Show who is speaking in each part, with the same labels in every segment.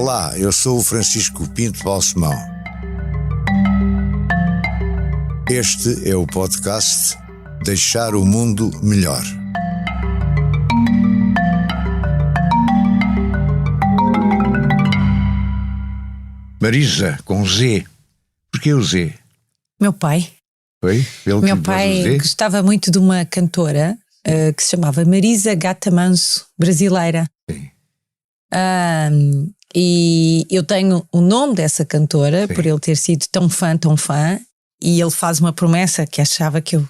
Speaker 1: Olá, eu sou o Francisco Pinto Balsemão. Este é o podcast Deixar o Mundo Melhor. Marisa, com Z. Porquê o Z?
Speaker 2: Meu pai.
Speaker 1: Foi?
Speaker 2: Meu pai gostava muito de uma cantora que se chamava Marisa Gata Manso, brasileira.
Speaker 1: Sim.
Speaker 2: E eu tenho o nome dessa cantora,
Speaker 1: Sim.
Speaker 2: por ele ter sido tão fã, e ele faz uma promessa que achava que eu...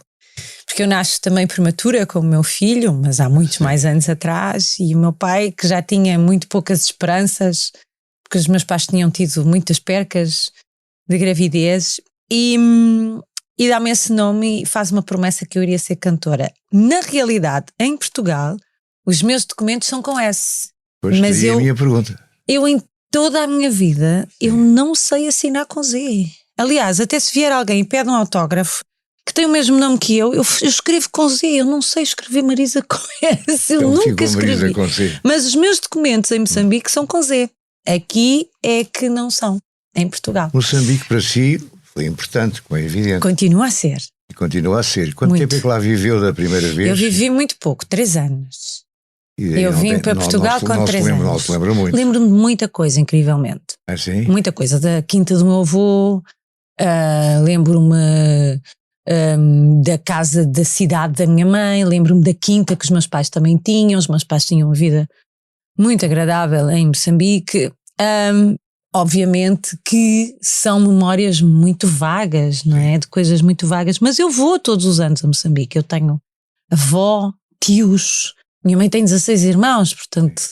Speaker 2: Porque eu nasço também prematura como meu filho, mas há muitos mais anos atrás, e o meu pai, que já tinha muito poucas esperanças, porque os meus pais tinham tido muitas percas de gravidez, e dá-me esse nome e faz uma promessa que eu iria ser cantora. Na realidade, em Portugal, os meus documentos são com S.
Speaker 1: Pois,
Speaker 2: mas
Speaker 1: a minha pergunta.
Speaker 2: Eu em toda a minha vida, eu não sei assinar com Z. Aliás, até se vier alguém e pede um autógrafo que tem o mesmo nome que eu escrevo com Z. Eu não sei escrever Marisa com S. Eu nunca escrevi.
Speaker 1: Com Z.
Speaker 2: Mas os meus documentos em Moçambique são com Z. Aqui é que não são, em Portugal.
Speaker 1: Moçambique para si foi importante, como é evidente.
Speaker 2: Continua a ser.
Speaker 1: E continua a ser. Quanto
Speaker 2: Muito.
Speaker 1: tempo é que lá viveu da primeira vez?
Speaker 2: Eu vivi muito pouco, 3 anos.
Speaker 1: E
Speaker 2: Eu vim para Portugal com 3 anos.
Speaker 1: Não se lembra muito.
Speaker 2: Lembro-me de muita coisa, incrivelmente.
Speaker 1: É sim?
Speaker 2: Muita coisa. Da quinta do meu avô, lembro-me da casa da cidade da minha mãe, lembro-me da quinta que os meus pais também tinham. Os meus pais tinham uma vida muito agradável em Moçambique. Obviamente que são memórias muito vagas, não é? De coisas muito vagas. Mas eu vou todos os anos a Moçambique. Eu tenho avó, tios... Minha mãe tem 16 irmãos, portanto...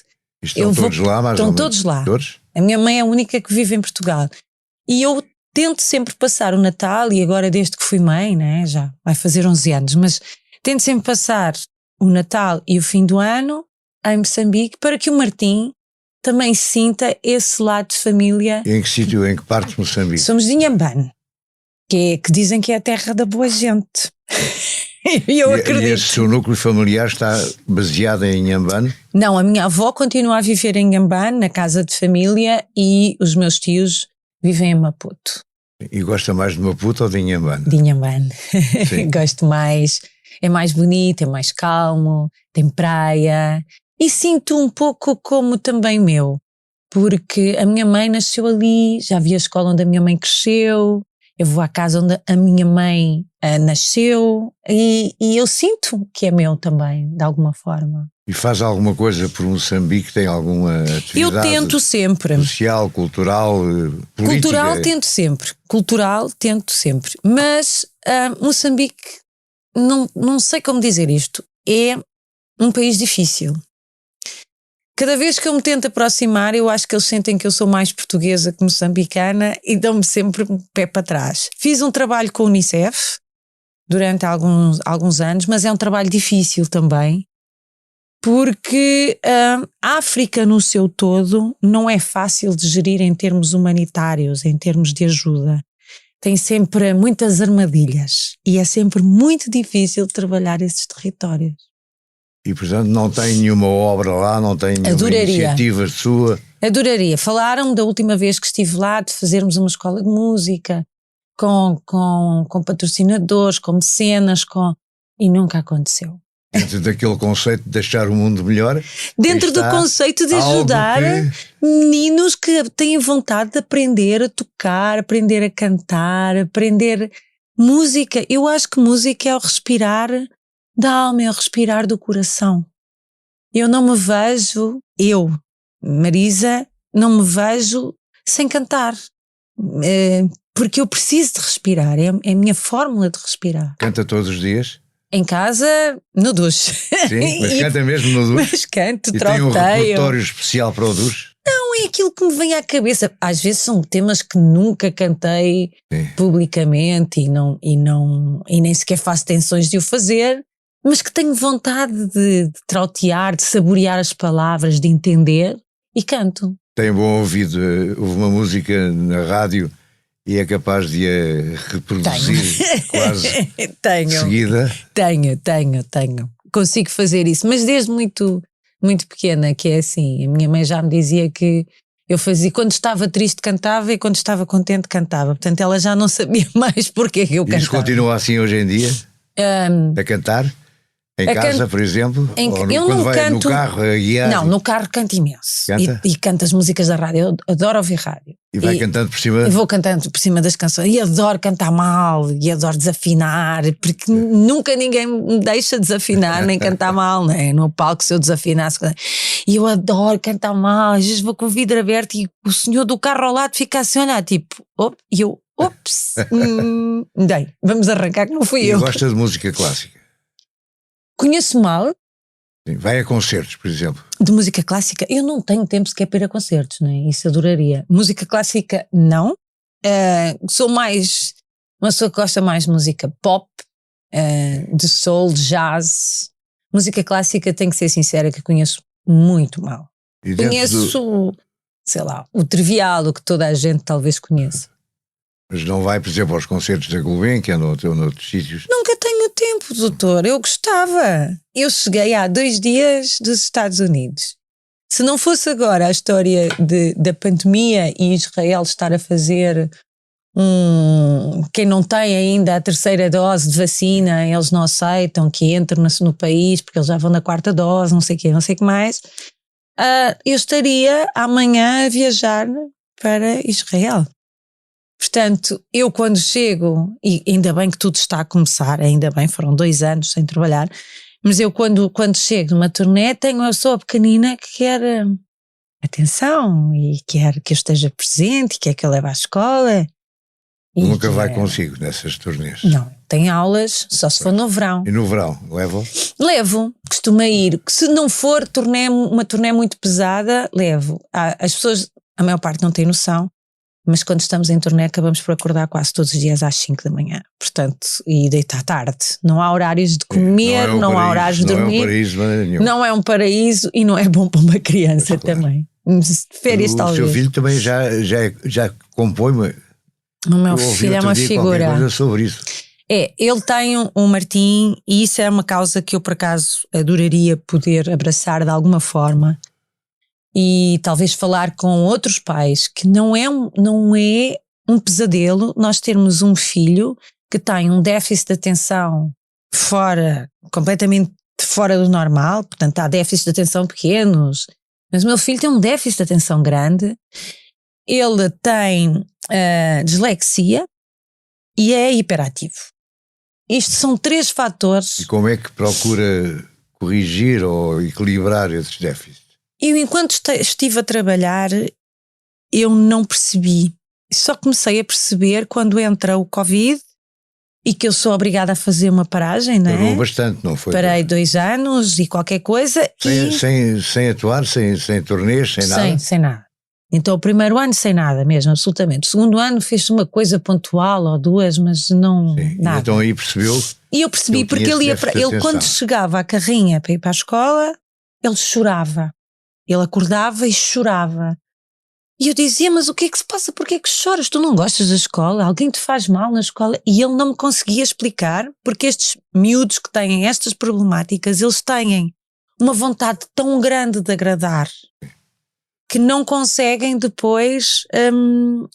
Speaker 1: Estão todos lá, mais
Speaker 2: Estão todos lá.
Speaker 1: Todos?
Speaker 2: A minha mãe é a única que vive em Portugal. E eu tento sempre passar o Natal, e agora desde que fui mãe, né, já vai fazer 11 anos, mas tento sempre passar o Natal e o fim do ano em Moçambique, para que o Martim também sinta esse lado de família.
Speaker 1: E em que sítio, em que parte de Moçambique?
Speaker 2: Somos de Inhambane, que dizem que é a terra da boa gente. Eu acredito.
Speaker 1: E esse seu núcleo familiar está baseado em Inhambane?
Speaker 2: Não, a minha avó continua a viver em Inhambane, na casa de família, e os meus tios vivem em Maputo.
Speaker 1: E gosta mais de Maputo ou de Inhambane?
Speaker 2: De Inhambane.
Speaker 1: Sim.
Speaker 2: Gosto mais, é mais bonito, é mais calmo, tem praia, e sinto um pouco como também meu, porque a minha mãe nasceu ali, já vi a escola onde a minha mãe cresceu. Eu vou à casa onde a minha mãe nasceu, e eu sinto que é meu também, de alguma forma.
Speaker 1: E faz alguma coisa por Moçambique? Tem alguma atividade?
Speaker 2: Eu tento sempre.
Speaker 1: Social, cultural, política?
Speaker 2: Cultural tento sempre. Mas Moçambique, não sei como dizer isto, é um país difícil. Cada vez que eu me tento aproximar, eu acho que eles sentem que eu sou mais portuguesa que moçambicana e dão-me sempre um pé para trás. Fiz um trabalho com a Unicef durante alguns anos, mas é um trabalho difícil também, porque a África no seu todo não é fácil de gerir em termos humanitários, em termos de ajuda. Tem sempre muitas armadilhas e é sempre muito difícil trabalhar esses territórios.
Speaker 1: E, portanto, não tem nenhuma obra lá, não tem nenhuma iniciativa sua?
Speaker 2: Adoraria. Falaram-me da última vez que estive lá de fazermos uma escola de música com patrocinadores, com mecenas, e nunca aconteceu.
Speaker 1: Dentro daquele conceito de deixar o mundo melhor?
Speaker 2: Dentro do conceito de ajudar meninos que têm vontade de aprender a tocar, aprender a cantar, aprender música. Eu acho que música é o respirar da alma, é o respirar do coração. Eu não me vejo, Marisa, não me vejo sem cantar, porque eu preciso de respirar, é a minha fórmula de respirar.
Speaker 1: Canta todos os dias?
Speaker 2: Em casa, no duche.
Speaker 1: Sim, mas canta mesmo no duche?
Speaker 2: Mas canto,
Speaker 1: e
Speaker 2: troteio.
Speaker 1: Tem um repertório especial para o duche?
Speaker 2: Não, é aquilo que me vem à cabeça. Às vezes são temas que nunca cantei publicamente e nem sequer faço tensões de o fazer, mas que tenho vontade de trautear, de saborear as palavras, de entender, e canto.
Speaker 1: Tem bom ouvido. Houve uma música na rádio e é capaz de a reproduzir quase seguida?
Speaker 2: Tenho. Consigo fazer isso, mas desde muito, muito pequena, que é assim, a minha mãe já me dizia que Eu fazia, quando estava triste cantava e quando estava contente cantava. Portanto, ela já não sabia mais porque que eu cantava.
Speaker 1: Isso continua assim hoje em dia? A cantar? Em casa, por exemplo?
Speaker 2: Eu
Speaker 1: quando
Speaker 2: não
Speaker 1: vai
Speaker 2: canto,
Speaker 1: no carro a guiar?
Speaker 2: Não, no carro canto imenso.
Speaker 1: Canta?
Speaker 2: E canto as músicas da rádio. Eu adoro ouvir rádio.
Speaker 1: E vai cantando por cima?
Speaker 2: E vou cantando por cima das canções. E adoro cantar mal. E adoro desafinar. Porque nunca ninguém me deixa desafinar nem cantar mal, né? No palco, se eu desafinasse. E eu adoro cantar mal. Às vezes vou com o vidro aberto e o senhor do carro ao lado fica assim a olhar, tipo, e eu, ops, dei, vamos arrancar que não fui eu.
Speaker 1: E gosta de música clássica?
Speaker 2: Conheço mal.
Speaker 1: Sim, vai a concertos, por exemplo.
Speaker 2: De música clássica, eu não tenho tempo sequer para ir a concertos, né? Isso adoraria. Música clássica, não. Sou mais uma pessoa que gosta mais de música pop, de soul, de jazz. Música clássica, tenho que ser sincera, que conheço muito mal. Conheço, sei lá, o trivial, o que toda a gente talvez conheça.
Speaker 1: Mas não vai, por exemplo, aos concertos da Gulbenkian ou noutros sítios?
Speaker 2: Nunca tenho tempo, doutor. Eu gostava. Eu cheguei há 2 dias dos Estados Unidos. Se não fosse agora a história da pandemia e Israel estar a fazer quem não tem ainda a 3ª dose de vacina, eles não aceitam que entre no país porque eles já vão na 4ª dose, não sei o quê, não sei o que mais. Eu estaria amanhã a viajar para Israel. Portanto, eu quando chego, e ainda bem que tudo está a começar, ainda bem, foram 2 anos sem trabalhar, mas eu quando chego numa turnê tenho uma pessoa pequenina que quer atenção e quer que eu esteja presente, quer que eu leve à escola.
Speaker 1: Nunca vai consigo nessas turnês?
Speaker 2: Não, tem aulas, só se for no verão.
Speaker 1: E no verão, levo?
Speaker 2: Levo, costumo ir. Se não for uma turnê muito pesada, levo. As pessoas, a maior parte não tem noção, mas quando estamos em turnê acabamos por acordar quase todos os dias às 5 da manhã, portanto, e deitar tarde. Não há horários de comer, não há horários de dormir.
Speaker 1: Não é um paraíso nenhum.
Speaker 2: Não é um paraíso e não é bom para uma criança também. Férias talvez.
Speaker 1: O seu filho também já compõe.
Speaker 2: O meu filho é uma figura.
Speaker 1: Coisa sobre isso.
Speaker 2: Ele tem um Martim e isso é uma causa que eu por acaso adoraria poder abraçar de alguma forma. E talvez falar com outros pais que não é um pesadelo nós termos um filho que tem um déficit de atenção completamente fora do normal, portanto há déficits de atenção pequenos, mas o meu filho tem um déficit de atenção grande, ele tem dislexia e é hiperativo. Isto são 3 fatores.
Speaker 1: E como é que procura corrigir ou equilibrar esses déficits?
Speaker 2: Eu, enquanto estive a trabalhar, eu não percebi. Só comecei a perceber quando entra o Covid e que eu sou obrigada a fazer uma paragem, não é?
Speaker 1: Parou bastante, não foi?
Speaker 2: Parei 2 anos e qualquer coisa.
Speaker 1: Sem atuar, sem turnês, sem nada?
Speaker 2: Sem nada. Então o primeiro ano sem nada mesmo, absolutamente. O segundo ano fez uma coisa pontual ou 2, mas não nada.
Speaker 1: Então aí percebeu?
Speaker 2: E eu percebi porque ele quando chegava à carrinha para ir para a escola, ele chorava. Ele acordava e chorava. E eu dizia, mas o que é que se passa? Porquê é que choras? Tu não gostas da escola? Alguém te faz mal na escola? E ele não me conseguia explicar, porque estes miúdos que têm estas problemáticas, eles têm uma vontade tão grande de agradar que não conseguem depois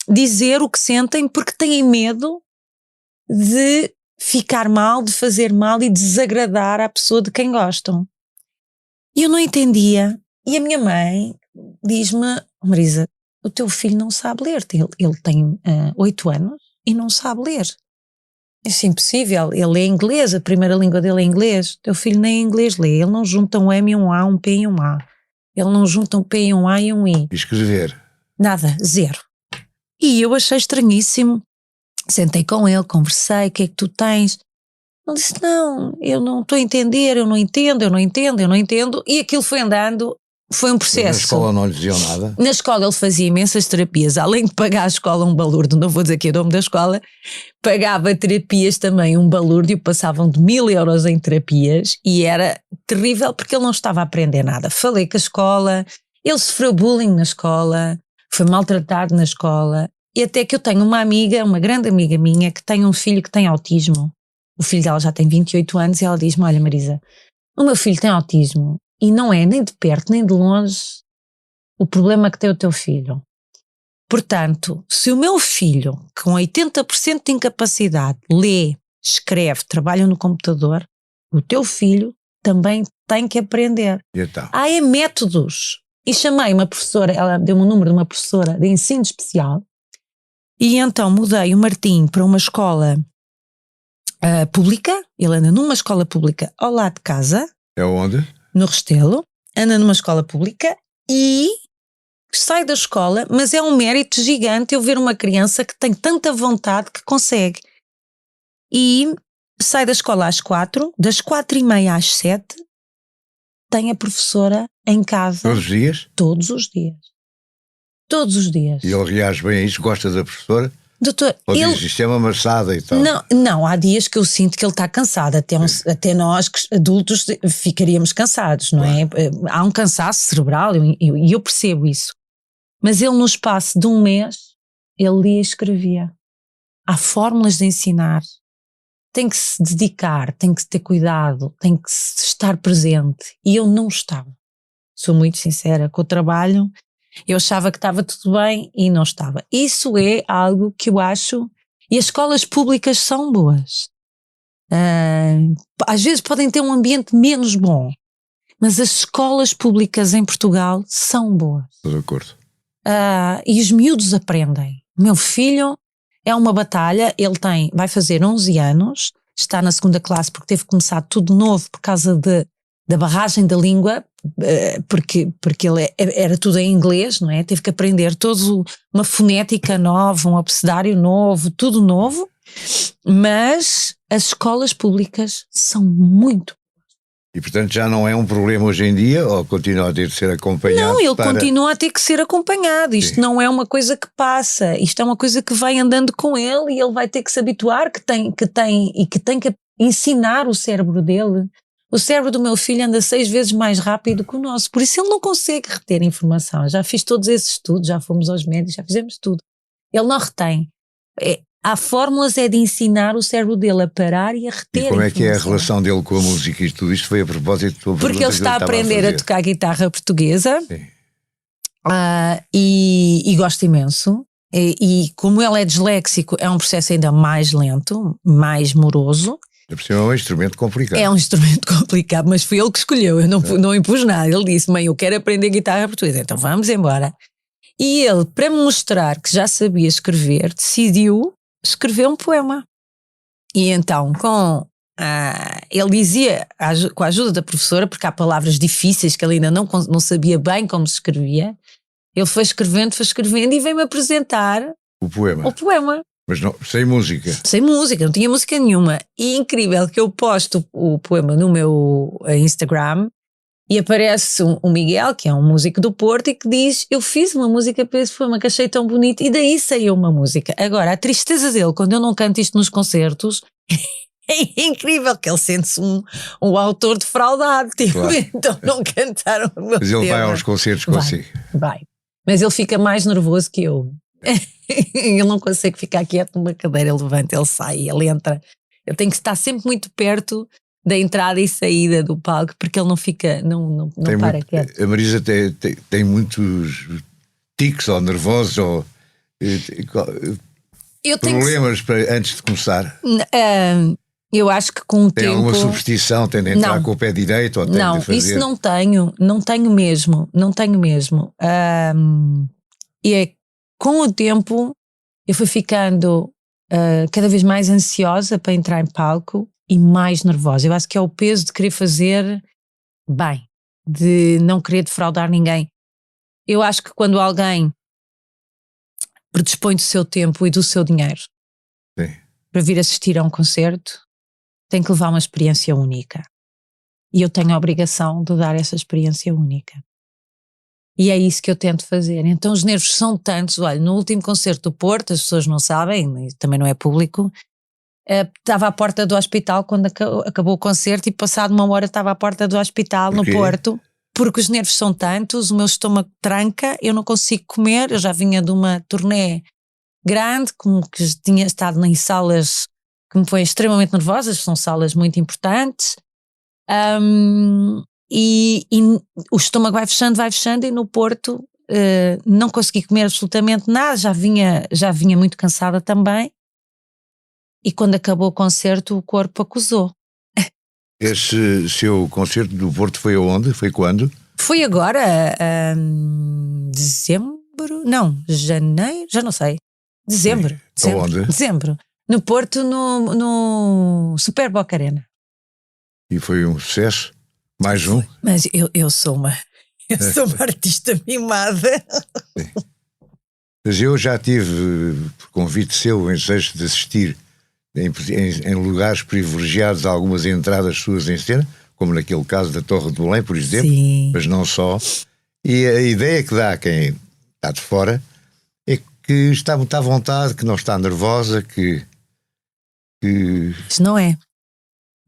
Speaker 2: dizer o que sentem porque têm medo de ficar mal, de fazer mal e desagradar à pessoa de quem gostam. E eu não entendia. E a minha mãe diz-me, Marisa, o teu filho não sabe ler, ele tem 8 anos e não sabe ler. Isso é impossível, ele é inglês, a primeira língua dele é inglês, o teu filho nem inglês lê, ele não junta um M e um A, um P e um A, ele não junta um P e um A e um I.
Speaker 1: E escrever? Nada,
Speaker 2: 0. E eu achei estranhíssimo, sentei com ele, conversei, o que é que tu tens? Ele disse, não, eu não estou a entender, eu não entendo, e aquilo foi andando. Foi um processo.
Speaker 1: Na escola não lhe diziam nada?
Speaker 2: Na escola ele fazia imensas terapias, além de pagar à escola um balúrdio, não vou dizer que é o nome da escola, pagava terapias também, um balúrdio, passavam de 1000 euros em terapias e era terrível porque ele não estava a aprender nada. Falei com a escola, ele sofreu bullying na escola, foi maltratado na escola e até que eu tenho uma amiga, uma grande amiga minha, que tem um filho que tem autismo. O filho dela já tem 28 anos e ela diz-me, olha Marisa, o meu filho tem autismo. E não é nem de perto nem de longe o problema que tem o teu filho. Portanto, se o meu filho, com 80% de incapacidade, lê, escreve, trabalha no computador, o teu filho também tem que aprender.
Speaker 1: Então?
Speaker 2: Há métodos. E chamei uma professora, ela deu-me o número de uma professora de ensino especial, e então mudei o Martim para uma escola pública. Ele anda numa escola pública ao lado de casa.
Speaker 1: É onde?
Speaker 2: No Restelo. Anda numa escola pública e sai da escola, mas é um mérito gigante eu ver uma criança que tem tanta vontade que consegue. E sai da escola às 4, das 4:30 às 7, tem a professora em casa.
Speaker 1: Todos os dias?
Speaker 2: Todos os dias. Todos os dias.
Speaker 1: E ele reage bem a isso? Gosta da professora?
Speaker 2: Doutor,
Speaker 1: ou diz, isto é uma maçada e tal?
Speaker 2: Não, há dias que eu sinto que ele está cansado, até nós adultos ficaríamos cansados, não é? Há um cansaço cerebral e eu percebo isso. Mas ele, no espaço de um mês, ele lia e escrevia. Há fórmulas de ensinar. Tem que se dedicar, tem que ter cuidado, tem que estar presente. E eu não estava. Sou muito sincera, com o trabalho, eu achava que estava tudo bem e não estava. Isso é algo que eu acho... E as escolas públicas são boas. Às vezes podem ter um ambiente menos bom, mas as escolas públicas em Portugal são boas.
Speaker 1: Estou de acordo.
Speaker 2: E os miúdos aprendem. O meu filho é uma batalha, ele vai fazer 11 anos, está na 2ª classe porque teve que começar tudo novo por causa da barragem da língua, porque ele era tudo em inglês, não é? Teve que aprender uma fonética nova, um abecedário novo, tudo novo, mas as escolas públicas são muito.
Speaker 1: E portanto já não é um problema hoje em dia, ou continua a ter de ser acompanhado?
Speaker 2: Não, ele continua a ter que ser acompanhado. Isto não é uma coisa que passa, isto é uma coisa que vai andando com ele e ele vai ter que se habituar, que tem que ensinar o cérebro dele. O cérebro do meu filho anda 6 vezes mais rápido que o nosso, por isso ele não consegue reter informação. Já fiz todos esses estudos, já fomos aos médicos, já fizemos tudo. Ele não retém. Há fórmulas de ensinar o cérebro dele a parar e a reter.
Speaker 1: E como é que é a relação dele com a música e tudo isto? Foi a propósito da tua pergunta.
Speaker 2: Porque ele está a aprender a tocar guitarra portuguesa.
Speaker 1: Sim.
Speaker 2: E gosta imenso. E como ele é disléxico, é um processo ainda mais lento, mais moroso.
Speaker 1: É um instrumento complicado.
Speaker 2: É um instrumento complicado, mas foi ele que escolheu, eu não impus nada. Ele disse: mãe, eu quero aprender guitarra portuguesa, então vamos embora. E ele, para me mostrar que já sabia escrever, decidiu escrever um poema. E então, ele dizia, com a ajuda da professora, porque há palavras difíceis que ele ainda não sabia bem como se escrevia, ele foi escrevendo e veio-me apresentar
Speaker 1: o poema. Mas não, sem música.
Speaker 2: Sem música, não tinha música nenhuma. E incrível que eu posto o poema no meu Instagram e aparece um Miguel, que é um músico do Porto, e que diz: eu fiz uma música para esse poema que achei tão bonito, e daí saiu uma música. Agora, a tristeza dele, quando eu não canto isto nos concertos, é incrível, que ele sente-se um autor defraudado, tipo, claro. Então não cantaram o meu
Speaker 1: Mas ele
Speaker 2: tema.
Speaker 1: Vai aos concertos consigo.
Speaker 2: Vai. Mas ele fica mais nervoso que eu. Ele não consegue ficar quieto numa cadeira, ele levanta, ele sai, ele entra. Eu tenho que estar sempre muito perto da entrada e saída do palco, porque ele não fica, não para quieto.
Speaker 1: A Marisa tem muitos tiques ou nervosos ou problemas antes de começar?
Speaker 2: Eu acho que com o tempo...
Speaker 1: Tem alguma superstição, tem de entrar com o pé direito ou tem de fazer?
Speaker 2: Isso não tenho mesmo. E com o tempo eu fui ficando cada vez mais ansiosa para entrar em palco e mais nervosa. Eu acho que é o peso de querer fazer bem, de não querer defraudar ninguém. Eu acho que quando alguém predispõe do seu tempo e do seu dinheiro para vir assistir a um concerto, tem que levar uma experiência única. E eu tenho a obrigação de dar essa experiência única. E é isso que eu tento fazer. Então os nervos são tantos. Olha, no último concerto do Porto, as pessoas não sabem, também não é público, estava à porta do hospital quando acabou o concerto, e passado uma hora estava à porta do hospital no Porto, porque os nervos são tantos, o meu estômago tranca, eu não consigo comer. Eu já vinha de uma turnê grande, como que tinha estado em salas que me põem extremamente nervosas, são salas muito importantes. E o estômago vai fechando, e no Porto não consegui comer absolutamente nada, já vinha muito cansada também. E quando acabou o concerto, o corpo acusou.
Speaker 1: Esse seu concerto do Porto foi aonde? Foi quando?
Speaker 2: Foi agora, dezembro? Não, janeiro? Já não sei. Dezembro.
Speaker 1: Aonde?
Speaker 2: Dezembro. No Porto, no Super Boca Arena.
Speaker 1: E foi um sucesso? Mais um?
Speaker 2: Mas eu sou uma artista mimada.
Speaker 1: Sim. Mas eu já tive, por convite seu, em desejo de assistir em lugares privilegiados a algumas entradas suas em cena, como naquele caso da Torre de Belém, por exemplo. Sim. Mas não só. E a ideia que dá a quem está de fora é que está muito à vontade, que não está nervosa, que...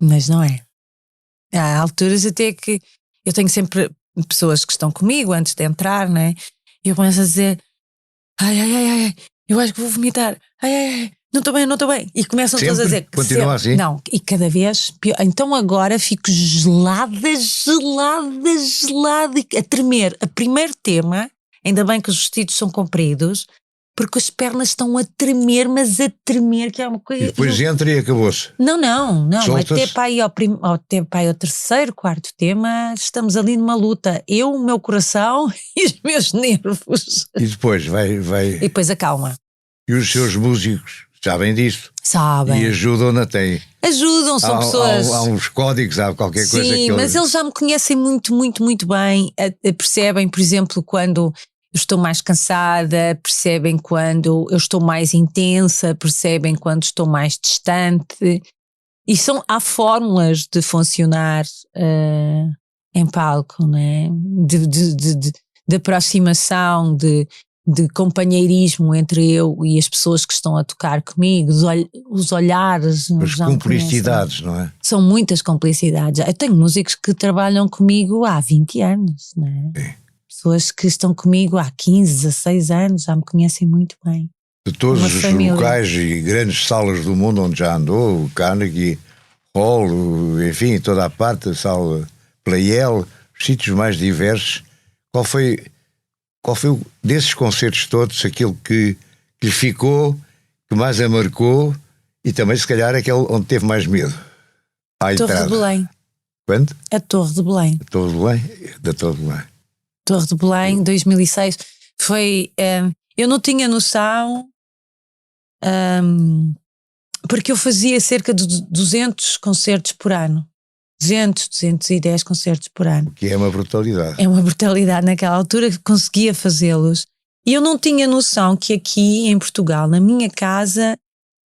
Speaker 2: Mas não é. Há alturas até que eu tenho sempre pessoas que estão comigo antes de entrar, né? E eu começo a dizer: ai, eu acho que vou vomitar, ai, não estou bem. E começam todos a dizer:
Speaker 1: continua assim?
Speaker 2: Não, e cada vez pior. Então agora fico gelada, a tremer. A primeiro tema, ainda bem que os vestidos são compridos, porque as pernas estão a tremer, mas a tremer, que é uma coisa...
Speaker 1: E depois entra e acabou-se.
Speaker 2: Não. Até para aí ao terceiro, quarto tema, estamos ali numa luta. Eu, o meu coração e os meus nervos.
Speaker 1: E depois vai...
Speaker 2: E depois acalma.
Speaker 1: E os seus músicos sabem disso?
Speaker 2: Sabem.
Speaker 1: E ajudam-na, têm.
Speaker 2: Ajudam, são pessoas...
Speaker 1: Há uns códigos, há qualquer coisa que...
Speaker 2: Sim, mas eles já me conhecem muito bem. Percebem, por exemplo, quando... eu estou mais cansada, percebem quando eu estou mais intensa, percebem quando estou mais distante. E há fórmulas de funcionar em palco, né? De aproximação, de companheirismo entre eu e as pessoas que estão a tocar comigo, os olhares.
Speaker 1: As cumplicidades, não é?
Speaker 2: São muitas cumplicidades. Eu tenho músicos que trabalham comigo há 20 anos, não é? Sim. Pessoas que estão comigo há 15, 16 anos, já me conhecem muito bem.
Speaker 1: De todos os locais e grandes salas do mundo onde já andou, o Carnegie Hall, enfim, toda a parte, a sala Playel, os sítios mais diversos, qual foi desses concertos todos aquele que lhe ficou, que mais a marcou e também se calhar aquele onde teve mais medo?
Speaker 2: Torre de Belém.
Speaker 1: Quando?
Speaker 2: A Torre de Belém.
Speaker 1: A Torre de Belém? Da Torre de Belém.
Speaker 2: Torre de Belém, 2006, foi... eu não tinha noção, porque eu fazia cerca de 200 concertos por ano. 210 concertos por ano.
Speaker 1: O que é uma brutalidade.
Speaker 2: É uma brutalidade naquela altura, que conseguia fazê-los. E eu não tinha noção que aqui em Portugal, na minha casa,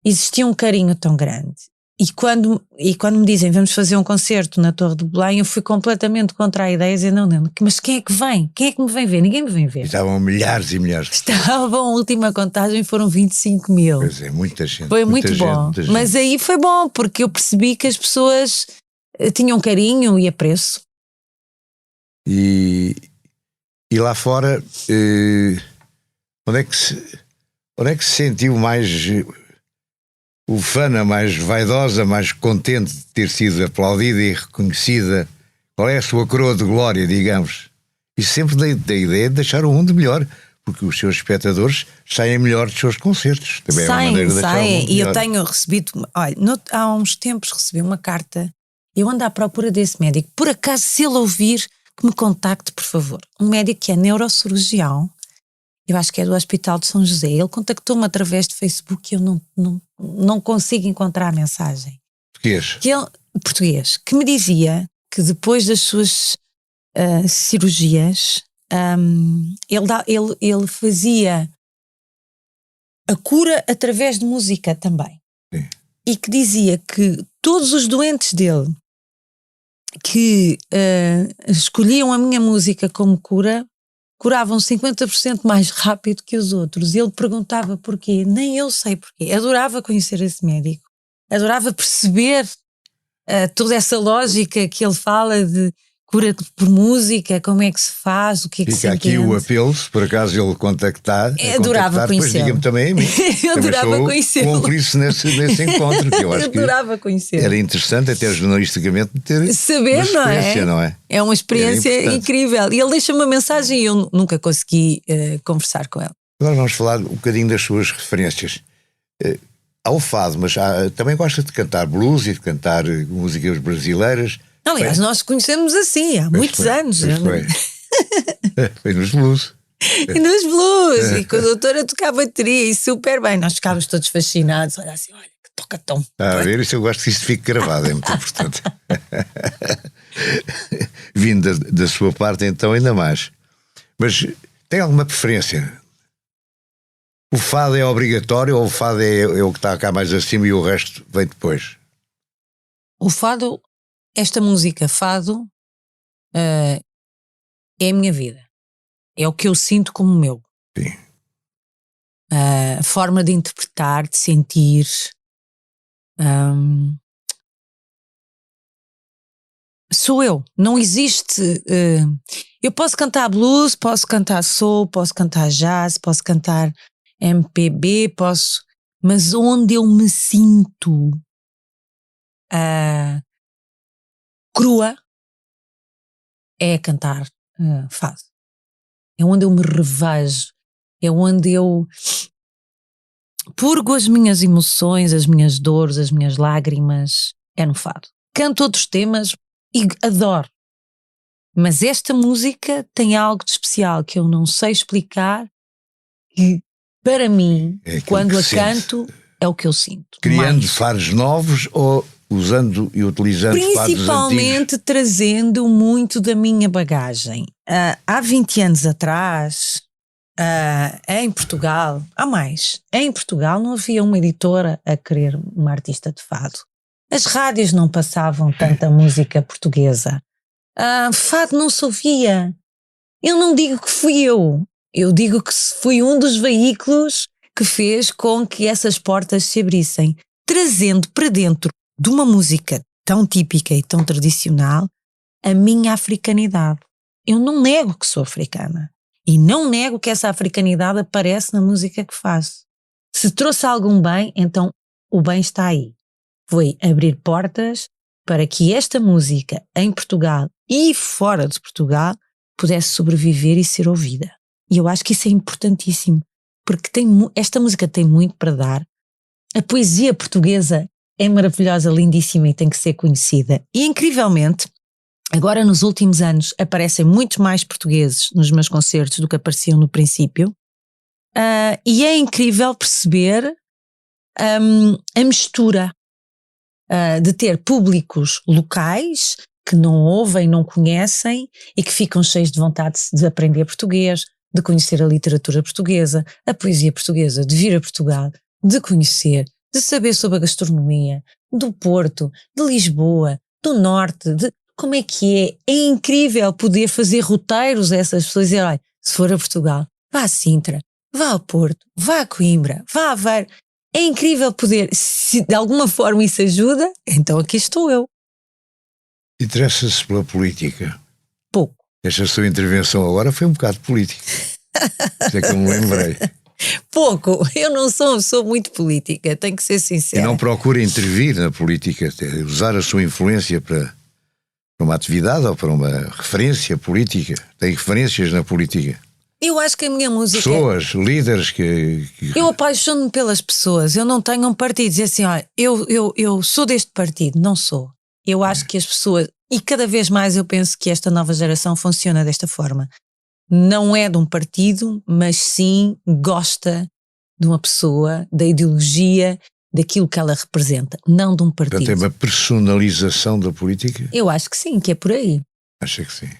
Speaker 2: existia um carinho tão grande. E quando me dizem vamos fazer um concerto na Torre de Belém, eu fui completamente contra a ideia, dizer não, mas quem é que vem? Quem é que me vem ver? Ninguém me vem ver.
Speaker 1: Estavam milhares e milhares de pessoas.
Speaker 2: Estavam, a última contagem foram 25 mil.
Speaker 1: Pois é, muita gente.
Speaker 2: Foi muito bom. Mas aí foi bom, porque eu percebi que as pessoas tinham carinho e apreço.
Speaker 1: E lá fora, onde é que se sentiu mais... ufana, mais vaidosa, mais contente de ter sido aplaudida e reconhecida? Qual é a sua coroa de glória, digamos? E sempre da ideia de deixar o mundo melhor, porque os seus espectadores saem melhor dos seus concertos. Também é uma maneira de deixar o mundo melhor.
Speaker 2: E eu tenho recebido, olha, há uns tempos recebi uma carta, eu ando à procura desse médico, por acaso se ele ouvir, que me contacte, por favor. Um médico que é neurocirurgião, eu acho que é do Hospital de São José. Ele contactou-me através de Facebook e eu não consigo encontrar a mensagem. Português. Que me dizia que depois das suas cirurgias, ele fazia a cura através de música também.
Speaker 1: Sim.
Speaker 2: E que dizia que todos os doentes dele que escolhiam a minha música como cura, curavam 50% mais rápido que os outros. E ele perguntava porquê. Nem eu sei porquê. Adorava conhecer esse médico. Adorava perceber toda essa lógica que ele fala de procura por música, como é que se faz, o que é que se
Speaker 1: Fica aqui
Speaker 2: entende.
Speaker 1: o apelo, se por acaso ele contactar,
Speaker 2: Adorava
Speaker 1: depois
Speaker 2: conhecê-lo.
Speaker 1: diga-me também a mim.
Speaker 2: Eu adorava conhecê-lo.
Speaker 1: Cúmplice nesse encontro, que eu acho que
Speaker 2: Adorava conhecê-lo.
Speaker 1: era interessante até jornalisticamente ter
Speaker 2: Saber,
Speaker 1: uma experiência, não é?
Speaker 2: É uma experiência
Speaker 1: Era importante.
Speaker 2: incrível. E ele deixa-me uma mensagem e eu nunca consegui conversar com ele.
Speaker 1: Agora vamos falar um bocadinho das suas referências. Ao fado, mas também gosta de cantar blues e de cantar músicas brasileiras.
Speaker 2: Aliás, nós conhecemos assim há muitos anos.
Speaker 1: Foi nos blues.
Speaker 2: E nos blues. E com a doutora tocar bateria e super bem. Nós ficávamos todos fascinados. Olha assim, olha que toca tão.
Speaker 1: A ver, isso eu gosto que isto fique gravado, é muito importante. Vindo da sua parte, então, ainda mais. Mas tem alguma preferência? O fado é obrigatório ou o fado é o que está cá mais acima e o resto vem depois?
Speaker 2: O fado, esta música fado, é a minha vida. É o que eu sinto como meu.
Speaker 1: Sim.
Speaker 2: A forma de interpretar, de sentir. Sou eu. Não existe. Eu posso cantar blues, posso cantar soul, posso cantar jazz, posso cantar MPB, mas onde eu me sinto crua é cantar fado. É onde eu me revejo, é onde eu purgo as minhas emoções, as minhas dores, as minhas lágrimas, é no fado. Canto outros temas e adoro, mas esta música tem algo de especial que eu não sei explicar, que para mim, quando a canto, é o que eu sinto.
Speaker 1: Criando fados novos ou usando e utilizando fados antigos?
Speaker 2: Principalmente trazendo muito da minha bagagem. Há 20 anos atrás, em Portugal, há mais, em Portugal não havia uma editora a querer uma artista de fado. As rádios não passavam tanta música portuguesa. Fado não se ouvia. Eu não digo que fui eu digo que fui um dos veículos que fez com que essas portas se abrissem, trazendo para dentro de uma música tão típica e tão tradicional a minha africanidade. Eu não nego que sou africana e não nego que essa africanidade aparece na música que faço. Se trouxe algum bem, então o bem está aí. Foi abrir portas para que esta música em Portugal e fora de Portugal pudesse sobreviver e ser ouvida. E eu acho que isso é importantíssimo, porque esta música tem muito para dar. A poesia portuguesa é maravilhosa, lindíssima e tem que ser conhecida. E incrivelmente, agora nos últimos anos aparecem muitos mais portugueses nos meus concertos do que apareciam no princípio. E é incrível perceber a mistura de ter públicos locais que não ouvem, não conhecem e que ficam cheios de vontade de aprender português, de conhecer a literatura portuguesa, a poesia portuguesa, de vir a Portugal, de conhecer, de saber sobre a gastronomia, do Porto, de Lisboa, do Norte, como é que é. É incrível poder fazer roteiros a essas pessoas e dizer, olha, se for a Portugal, vá a Sintra, vá ao Porto, vá a Coimbra, vá a Aveiro. É incrível poder, se de alguma forma isso ajuda, então aqui estou eu.
Speaker 1: Interessa-se pela política?
Speaker 2: Pouco.
Speaker 1: Esta sua intervenção agora foi um bocado política. Isso é que eu me lembrei.
Speaker 2: Pouco. Eu não sou muito política, tenho que ser sincera.
Speaker 1: E não procura intervir na política, usar a sua influência para uma atividade ou para uma referência política. Tem referências na política.
Speaker 2: Eu acho que a minha música...
Speaker 1: Pessoas, líderes que...
Speaker 2: Eu apaixono-me pelas pessoas. Eu não tenho um partido. Dizer assim, olha, eu sou deste partido. Não sou. Eu acho que as pessoas... E cada vez mais eu penso que esta nova geração funciona desta forma. Não é de um partido, mas sim gosta de uma pessoa, da ideologia, daquilo que ela representa. Não de um partido.
Speaker 1: Portanto, é uma personalização da política?
Speaker 2: Eu acho que sim, que é por aí.
Speaker 1: Acho que sim.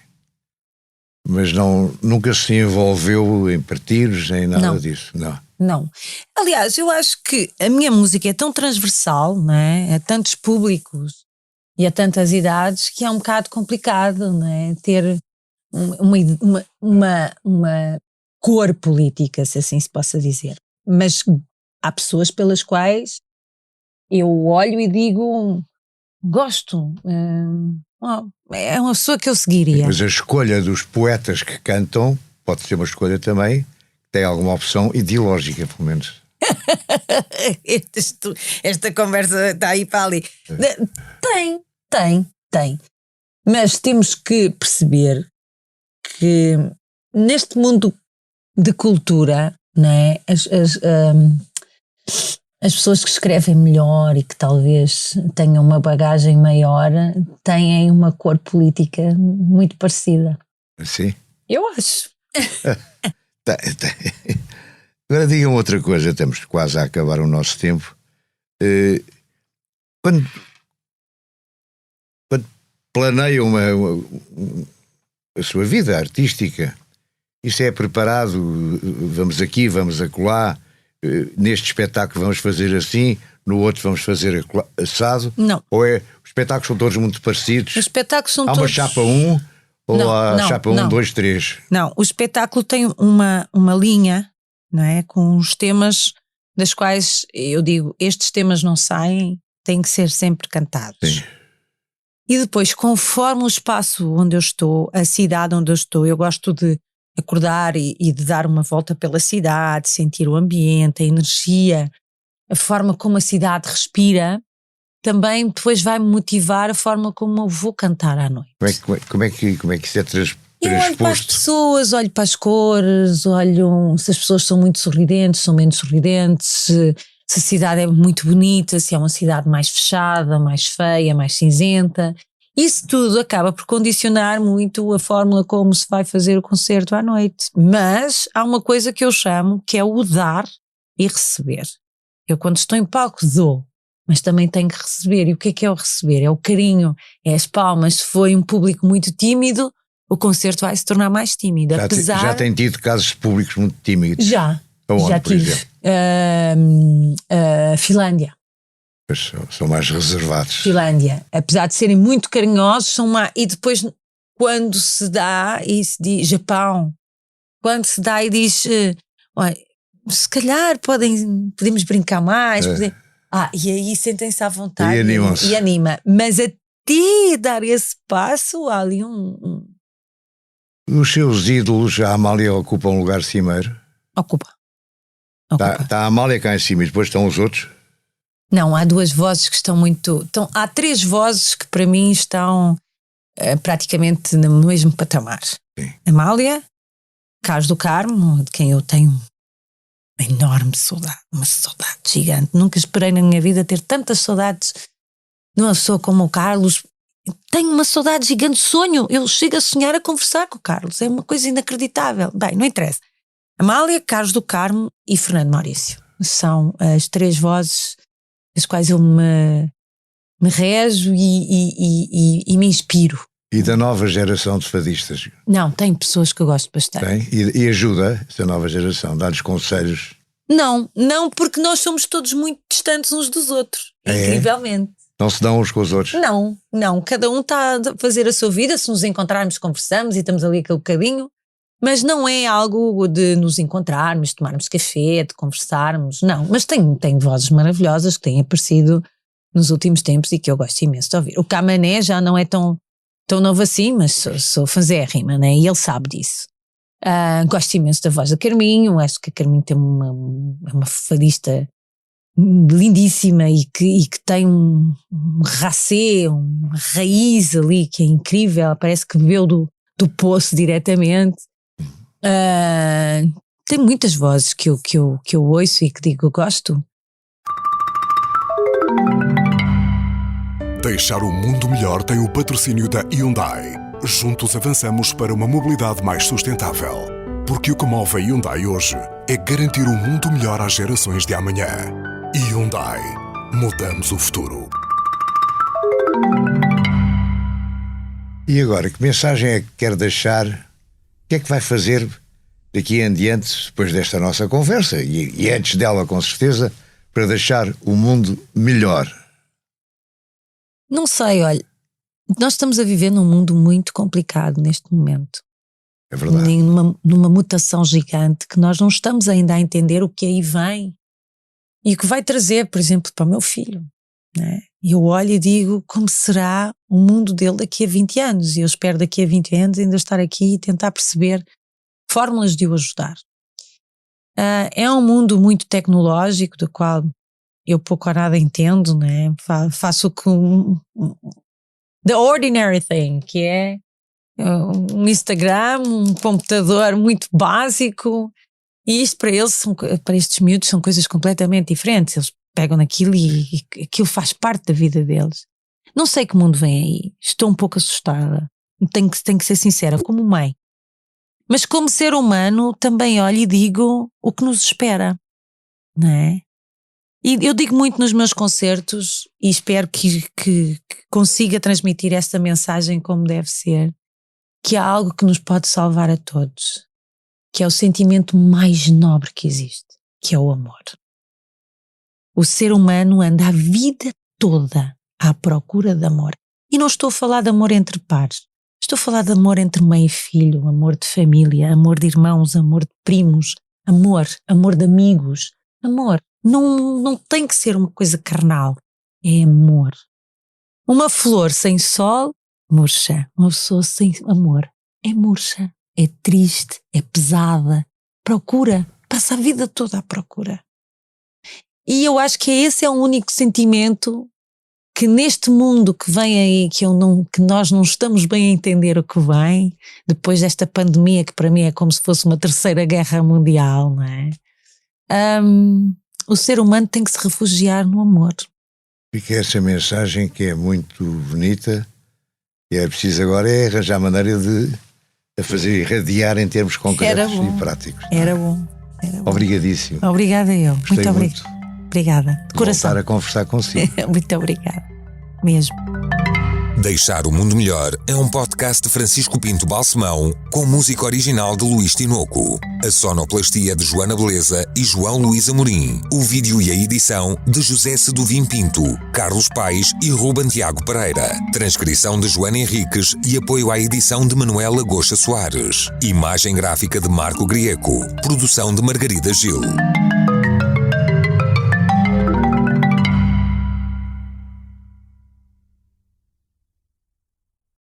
Speaker 1: Mas nunca se envolveu em partidos, nem nada disso?
Speaker 2: Não. Aliás, eu acho que a minha música é tão transversal, não é? A tantos públicos e a tantas idades que é um bocado complicado, não é? Ter uma cor política, se assim se possa dizer. Mas há pessoas pelas quais eu olho e digo, gosto, é uma pessoa que eu seguiria.
Speaker 1: Mas a escolha dos poetas que cantam pode ser uma escolha também, tem alguma opção ideológica, pelo menos.
Speaker 2: Esta conversa está aí para ali. Tem. Mas temos que perceber que neste mundo de cultura, não é? As pessoas que escrevem melhor e que talvez tenham uma bagagem maior têm uma cor política muito parecida.
Speaker 1: Sim?
Speaker 2: Eu acho.
Speaker 1: Tem. Agora digam outra coisa, estamos quase a acabar o nosso tempo. Quando planeiam a sua vida artística, isso é preparado, vamos aqui, vamos acolá, neste espetáculo vamos fazer assim, no outro vamos fazer assado?
Speaker 2: Não.
Speaker 1: Ou os espetáculos são todos muito parecidos?
Speaker 2: Os espetáculos são
Speaker 1: há
Speaker 2: todos...
Speaker 1: uma chapa 1 ou
Speaker 2: não,
Speaker 1: há
Speaker 2: não,
Speaker 1: chapa 1,
Speaker 2: não.
Speaker 1: 2, 3?
Speaker 2: Não, o espetáculo tem uma linha, não é? Com os temas das quais eu digo, estes temas não saem, têm que ser sempre cantados.
Speaker 1: Sim.
Speaker 2: E depois, conforme o espaço onde eu estou, a cidade onde eu estou, eu gosto de acordar e de dar uma volta pela cidade, sentir o ambiente, a energia, a forma como a cidade respira, também depois vai-me motivar a forma como eu vou cantar à noite.
Speaker 1: Como é que isso é transposto?
Speaker 2: Eu olho para as pessoas, olho para as cores, olho se as pessoas são muito sorridentes, são menos sorridentes, se a cidade é muito bonita, se é uma cidade mais fechada, mais feia, mais cinzenta. Isso tudo acaba por condicionar muito a fórmula como se vai fazer o concerto à noite. Mas há uma coisa que eu chamo que é o dar e receber. Eu quando estou em palco dou, mas também tenho que receber. E o que é o receber? É o carinho, é as palmas. Se foi um público muito tímido, o concerto vai se tornar mais tímido.
Speaker 1: Já tem tido casos públicos muito tímidos?
Speaker 2: Já.
Speaker 1: Aonde,
Speaker 2: já tive. Finlândia.
Speaker 1: Pois são mais reservados.
Speaker 2: Finlândia. Apesar de serem muito carinhosos, são mais... E depois, quando se dá e se diz Japão, quando se dá e diz olha, se calhar podemos brincar mais. E aí sentem-se à vontade e anima. Mas até dar esse passo, há ali
Speaker 1: Os seus ídolos, a Amália ocupa um lugar cimeiro?
Speaker 2: Ocupa.
Speaker 1: Está a Amália cá em cima e depois estão os outros?
Speaker 2: Não, há duas vozes que estão muito... há três vozes que para mim estão praticamente no mesmo patamar.
Speaker 1: Sim.
Speaker 2: Amália, Carlos do Carmo, de quem eu tenho uma enorme saudade, uma saudade gigante. Nunca esperei na minha vida ter tantas saudades de uma pessoa como o Carlos. Tenho uma saudade gigante, sonho. Eu chego a sonhar a conversar com o Carlos. É uma coisa inacreditável. Bem, não interessa. Amália, Carlos do Carmo e Fernando Maurício. São as três vozes das quais eu me rejo e me inspiro.
Speaker 1: E da nova geração de fadistas?
Speaker 2: Não, tem pessoas que eu gosto bastante.
Speaker 1: Tem? E ajuda essa nova geração? Dá-lhes conselhos?
Speaker 2: Não, porque nós somos todos muito distantes uns dos outros. Incrivelmente.
Speaker 1: Não se dão uns com os outros?
Speaker 2: Não. Cada um está a fazer a sua vida. Se nos encontrarmos, conversamos e estamos ali aquele bocadinho. Mas não é algo de nos encontrarmos, tomarmos café, de conversarmos. Não, mas tem vozes maravilhosas que têm aparecido nos últimos tempos e que eu gosto imenso de ouvir. O Camané já não é tão novo assim, mas sou fazérrima, né? E ele sabe disso. Gosto imenso da voz da Carminho. Acho que a Carminho tem uma fadista lindíssima e que tem um racê, uma raiz ali que é incrível. Parece que bebeu do poço diretamente. Tem muitas vozes que eu ouço e que digo eu gosto.
Speaker 3: Deixar o mundo melhor tem o patrocínio da Hyundai. Juntos avançamos para uma mobilidade mais sustentável. Porque o que move a Hyundai hoje é garantir um mundo melhor às gerações de amanhã. Hyundai. Mudamos o futuro.
Speaker 1: E agora, que mensagem é que quer deixar? O que é que vai fazer daqui em diante, depois desta nossa conversa, e antes dela, com certeza, para deixar o mundo melhor?
Speaker 2: Não sei, olha, nós estamos a viver num mundo muito complicado neste momento.
Speaker 1: É verdade.
Speaker 2: Numa mutação gigante que nós não estamos ainda a entender o que aí vem e o que vai trazer, por exemplo, para o meu filho, né? eu olho e digo como será o mundo dele daqui a 20 anos. E eu espero daqui a 20 anos ainda estar aqui e tentar perceber fórmulas de o ajudar. É um mundo muito tecnológico, do qual eu pouco ou nada entendo, né? Faço com the ordinary thing, que é um Instagram, um computador muito básico, e isto para eles, para estes miúdos, são coisas completamente diferentes. Eles pegam naquilo e aquilo faz parte da vida deles. Não sei que mundo vem aí, estou um pouco assustada, tenho que ser sincera, como mãe. Mas como ser humano também olho e digo o que nos espera, não é? E eu digo muito nos meus concertos e espero que consiga transmitir esta mensagem como deve ser, que há algo que nos pode salvar a todos, que é o sentimento mais nobre que existe, que é o amor. O ser humano anda a vida toda à procura de amor. E não estou a falar de amor entre pares. Estou a falar de amor entre mãe e filho, amor de família, amor de irmãos, amor de primos, amor de amigos. Amor não tem que ser uma coisa carnal, é amor. Uma flor sem sol, murcha. Uma pessoa sem amor é murcha, é triste, é pesada. Procura, passa a vida toda à procura. E eu acho que esse é o único sentimento que neste mundo que vem aí, que nós não estamos bem a entender o que vem, depois desta pandemia, que para mim é como se fosse uma terceira guerra mundial, não é? O ser humano tem que se refugiar no amor.
Speaker 1: Fica essa mensagem que é muito bonita, e é preciso agora arranjar maneira de a fazer irradiar em termos concretos e práticos.
Speaker 2: Era bom.
Speaker 1: Obrigadíssimo.
Speaker 2: Obrigada eu.
Speaker 1: Gostei
Speaker 2: muito obrigada. Obrigada. De coração.
Speaker 1: Voltar a conversar consigo.
Speaker 2: Muito obrigada. Mesmo.
Speaker 4: Deixar o Mundo Melhor é um podcast de Francisco Pinto Balsemão com música original de Luís Tinoco. A sonoplastia de Joana Beleza e João Luís Amorim. O vídeo e a edição de José Seduvim Pinto, Carlos Paes e Ruben Tiago Pereira. Transcrição de Joana Henriques e apoio à edição de Manuela Goxa Soares. Imagem gráfica de Marco Grieco. Produção de Margarida Gil.